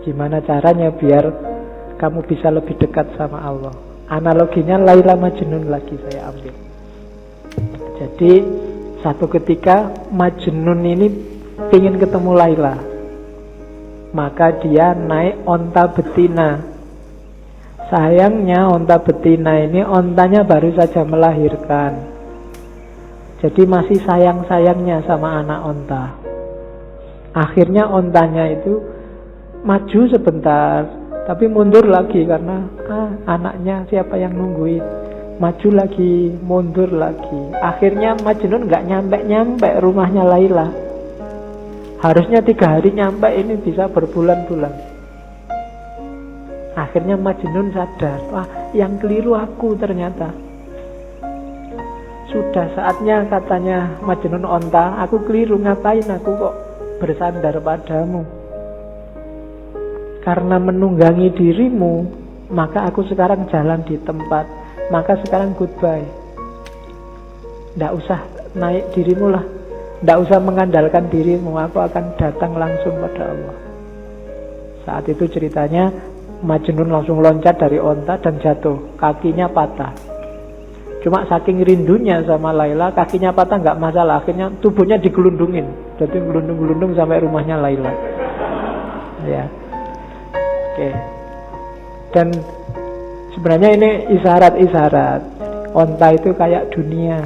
Gimana caranya biar kamu bisa lebih dekat sama Allah? Analoginya Laila Majnun lagi saya ambil. Jadi satu ketika Majnun ini ingin ketemu Laila, maka dia naik onta betina. Sayangnya onta betina ini ontanya baru saja melahirkan. Jadi masih sayang-sayangnya sama anak onta. Akhirnya ontanya itu maju sebentar, tapi mundur lagi karena anaknya siapa yang nungguin. Maju lagi, mundur lagi. Akhirnya Majnun gak nyampe rumahnya Laila. Harusnya 3 hari nyampe, ini bisa berbulan-bulan. Akhirnya Majnun sadar, wah yang keliru aku ternyata. Sudah saatnya katanya Majnun onta, aku keliru, ngapain aku kok bersandar padamu. Karena menunggangi dirimu, maka aku sekarang jalan di tempat. Maka sekarang goodbye. Tidak usah naik dirimu lah, tidak usah mengandalkan dirimu, aku akan datang langsung pada Allah. Saat itu ceritanya Majnun langsung loncat dari onta dan jatuh, kakinya patah. Cuma saking rindunya sama Laila, kakinya patah nggak masalah. Akhirnya tubuhnya digelundungin, jadi gelundung-gelundung sampai rumahnya Laila. Ya, oke. Dan sebenarnya ini isyarat-isyarat. Onta itu kayak dunia.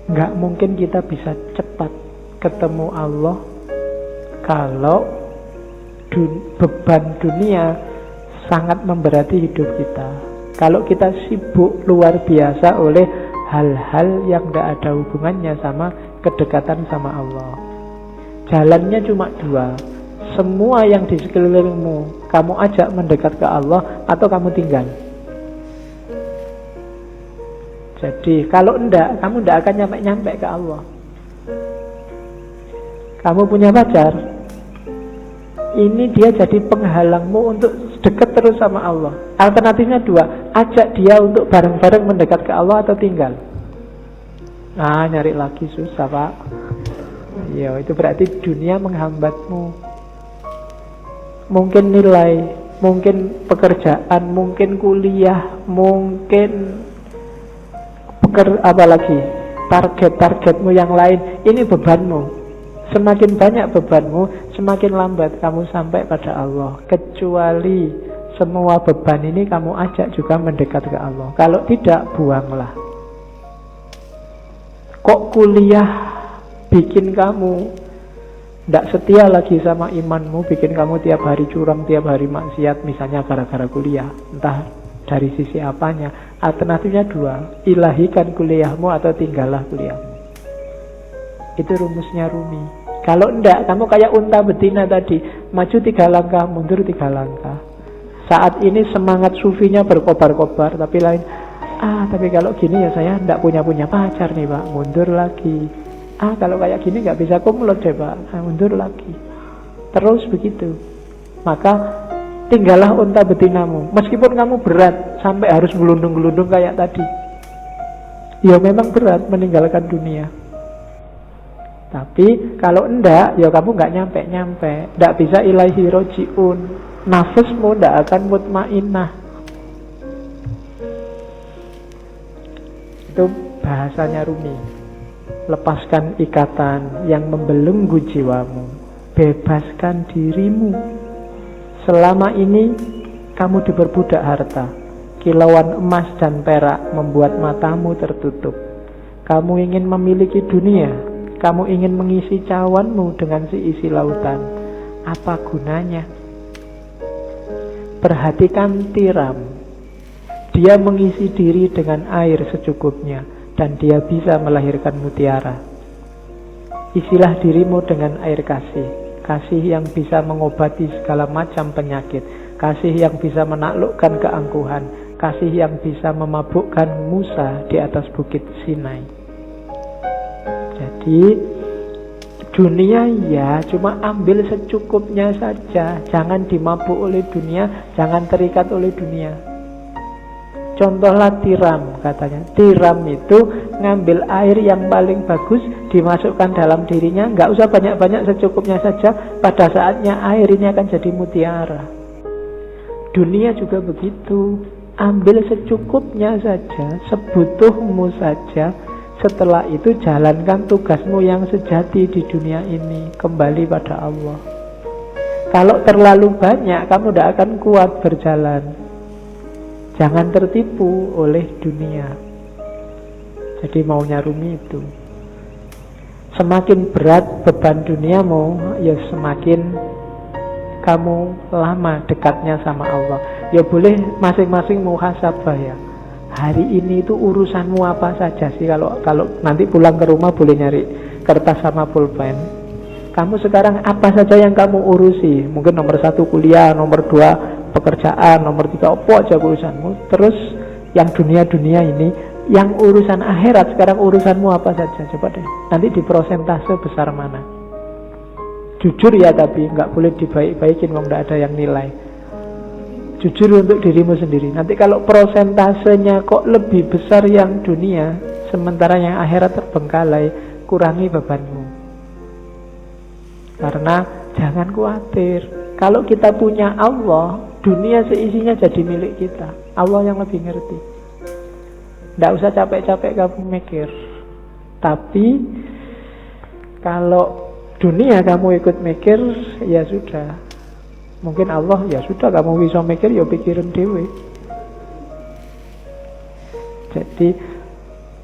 Nggak mungkin kita bisa cepat ketemu Allah kalau beban dunia sangat memberati hidup kita. Kalau kita sibuk luar biasa oleh hal-hal yang tidak ada hubungannya sama kedekatan sama Allah. Jalannya cuma 2. Semua yang di sekelilingmu kamu ajak mendekat ke Allah, atau kamu tinggal. Jadi kalau enggak, kamu enggak akan nyampe-nyampe ke Allah. Kamu punya pacar, ini dia jadi penghalangmu untuk dekat terus sama Allah. Alternatifnya 2, ajak dia untuk bareng-bareng mendekat ke Allah atau tinggal. Nyari lagi susah Pak. Ya, itu berarti dunia menghambatmu. Mungkin nilai, mungkin pekerjaan, mungkin kuliah, mungkin apalagi target-targetmu yang lain. Ini bebanmu. Semakin banyak bebanmu, semakin lambat kamu sampai pada Allah. Kecuali semua beban ini kamu ajak juga mendekat ke Allah. Kalau tidak, buanglah. Kok kuliah bikin kamu tidak setia lagi sama imanmu, bikin kamu tiap hari curang, tiap hari maksiat, misalnya gara-gara kuliah. Entah dari sisi apanya. Alternatifnya 2, ilahikan kuliahmu atau tinggallah kuliahmu. Itu rumusnya Rumi. Kalau enggak, kamu kayak unta betina tadi, maju 3 langkah, mundur 3 langkah. Saat ini semangat sufinya berkobar-kobar, tapi lain, tapi kalau gini ya saya enggak punya pacar nih Pak, mundur lagi. Kalau kayak gini enggak bisa kumlot deh Pak, mundur lagi. Terus begitu. Maka tinggallah unta betinamu. Meskipun kamu berat, sampai harus gelundung-gelundung kayak tadi. Ya memang berat meninggalkan dunia. Tapi kalau enggak, ya kamu enggak nyampe-nyampe. Enggak bisa ilaihi roji'un. Nafasmu enggak akan mutmainnah. Itu bahasanya Rumi. Lepaskan ikatan yang membelenggu jiwamu. Bebaskan dirimu. Selama ini kamu diperbudak harta. Kilauan emas dan perak membuat matamu tertutup. Kamu ingin memiliki dunia. Kamu ingin mengisi cawanmu dengan seisi lautan. Apa gunanya? Perhatikan tiram. Dia mengisi diri dengan air secukupnya, dan dia bisa melahirkan mutiara. Isilah dirimu dengan air kasih. Kasih yang bisa mengobati segala macam penyakit. Kasih yang bisa menaklukkan keangkuhan. Kasih yang bisa memabukkan Musa di atas bukit Sinai. Jadi dunia ya cuma ambil secukupnya saja. Jangan dimabuk oleh dunia, jangan terikat oleh dunia. Contohlah tiram katanya. Tiram itu ngambil air yang paling bagus, dimasukkan dalam dirinya, nggak usah banyak-banyak, secukupnya saja. Pada saatnya air ini akan jadi mutiara. Dunia juga begitu. Ambil secukupnya saja, sebutuhmu saja. Setelah itu jalankan tugasmu yang sejati di dunia ini. Kembali pada Allah. Kalau terlalu banyak, kamu tidak akan kuat berjalan. Jangan tertipu oleh dunia. Jadi maunya Rumi itu, semakin berat beban duniamu, ya semakin kamu lama dekatnya sama Allah. Ya boleh masing-masing muhasabah ya. Hari ini itu urusanmu apa saja sih? Kalau nanti pulang ke rumah boleh nyari kertas sama pulpen. Kamu sekarang apa saja yang kamu urusi? Mungkin nomor 1 kuliah, nomor 2 pekerjaan, nomor 3 apa aja urusanmu. Terus yang dunia-dunia ini, yang urusan akhirat sekarang urusanmu apa saja? Coba deh, nanti di prosentase besar mana? Jujur ya, tapi nggak boleh dibaik-baikin, wong nggak ada yang nilai. Jujur untuk dirimu sendiri. Nanti kalau prosentasenya kok lebih besar yang dunia, sementara yang akhirat terbengkalai, kurangi bebanmu. Karena jangan khawatir, kalau kita punya Allah, dunia seisinya jadi milik kita. Allah yang lebih ngerti. Tidak usah capek-capek kamu mikir. Tapi kalau dunia kamu ikut mikir, ya sudah. Mungkin Allah, ya sudah, kamu bisa mikir, ya pikirin dewe. Jadi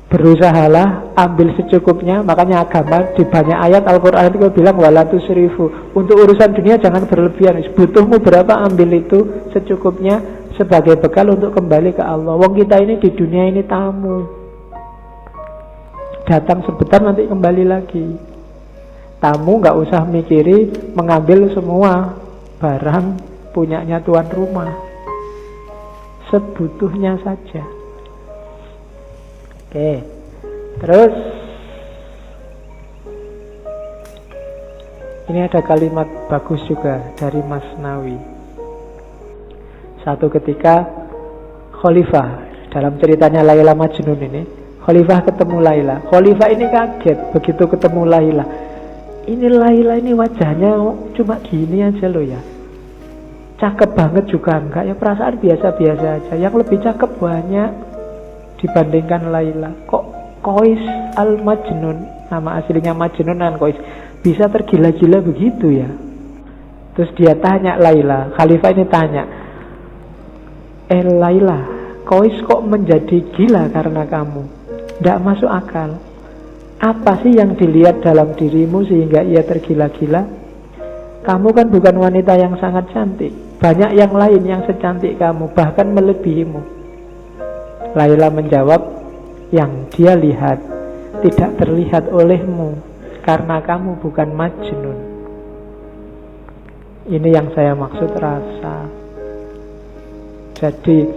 berusahalah ambil secukupnya. Makanya agama di banyak ayat Al-Quran itu bilang wala tusrifu. Untuk urusan dunia jangan berlebihan. Butuhmu berapa, ambil itu secukupnya sebagai bekal untuk kembali ke Allah. Wong kita ini di dunia ini tamu, datang sebentar nanti kembali lagi. Tamu nggak usah mikiri mengambil semua barang punyanya tuan rumah, sebutuhnya saja. Oke, terus ini ada kalimat bagus juga dari Mas Nawi. Satu ketika Khalifah, dalam ceritanya Laila Majnun ini, Khalifah ketemu Laila. Khalifah ini kaget begitu ketemu Laila. Ini Laila ini wajahnya cuma gini aja loh ya. Cakep banget juga enggak ya, perasaan biasa-biasa aja. Yang lebih cakep banyak dibandingkan Laila. Kok Qais Al-Majnun, nama aslinya Majnun dan Qais, bisa tergila-gila begitu ya? Terus dia tanya Laila, Khalifah ini tanya, Laila, Qais kok menjadi gila karena kamu? Tidak masuk akal. Apa sih yang dilihat dalam dirimu sehingga ia tergila-gila? Kamu kan bukan wanita yang sangat cantik. Banyak yang lain yang secantik kamu, bahkan melebihimu. Laila menjawab, yang dia lihat tidak terlihat olehmu karena kamu bukan Majnun. Ini yang saya maksud rasa. Jadi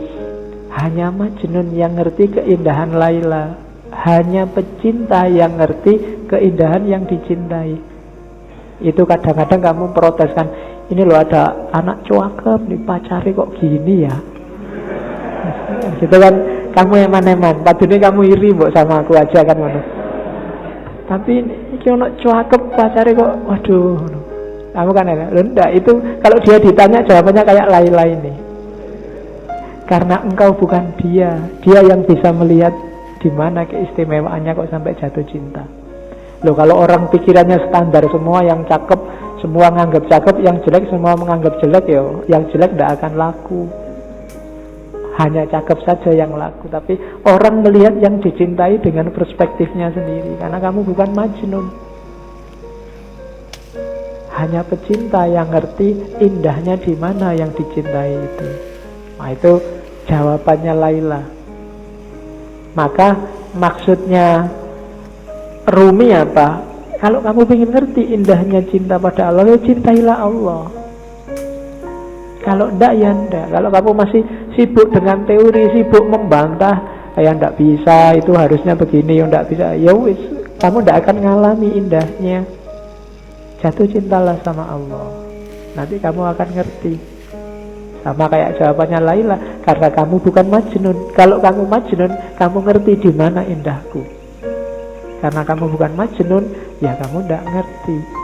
hanya Majnun yang ngerti keindahan Laila. Hanya pecinta yang ngerti keindahan yang dicintai. Itu kadang-kadang kamu proteskan, ini loh ada anak cakep nih, pacari kok gini ya. Gitu kan, kamu eman-eman, padahal kamu iri mbok sama aku aja kan ngono. Tapi ini anak cakep pacari kok, waduh. Kamu kan enggak, itu kalau dia ditanya jawabannya kayak Laila ini. Karena engkau bukan dia yang bisa melihat di mana keistimewaannya kok sampai jatuh cinta. Loh, kalau orang pikirannya standar, semua yang cakep, semua menganggap cakep, yang jelek semua menganggap jelek, ya yang jelek tidak akan laku. Hanya cakep saja yang laku. Tapi orang melihat yang dicintai dengan perspektifnya sendiri. Karena kamu bukan Majnun. Hanya pecinta yang ngerti indahnya di mana yang dicintai itu. Nah, itu jawabannya Laila. Maka maksudnya Rumi apa? Kalau kamu ingin ngerti indahnya cinta pada Allah, ya cintailah Allah. Kalau enggak, ya enggak. Kalau kamu masih sibuk dengan teori, sibuk membantah, ya enggak bisa, itu harusnya begini, ya enggak bisa, ya wis, kamu enggak akan ngalami indahnya. Jatuh cintalah sama Allah, nanti kamu akan ngerti. Sama kayak jawabannya Laila, karena kamu bukan Majnun. Kalau kamu Majnun, kamu ngerti di mana indahku. Karena kamu bukan Majnun, ya kamu tidak ngerti.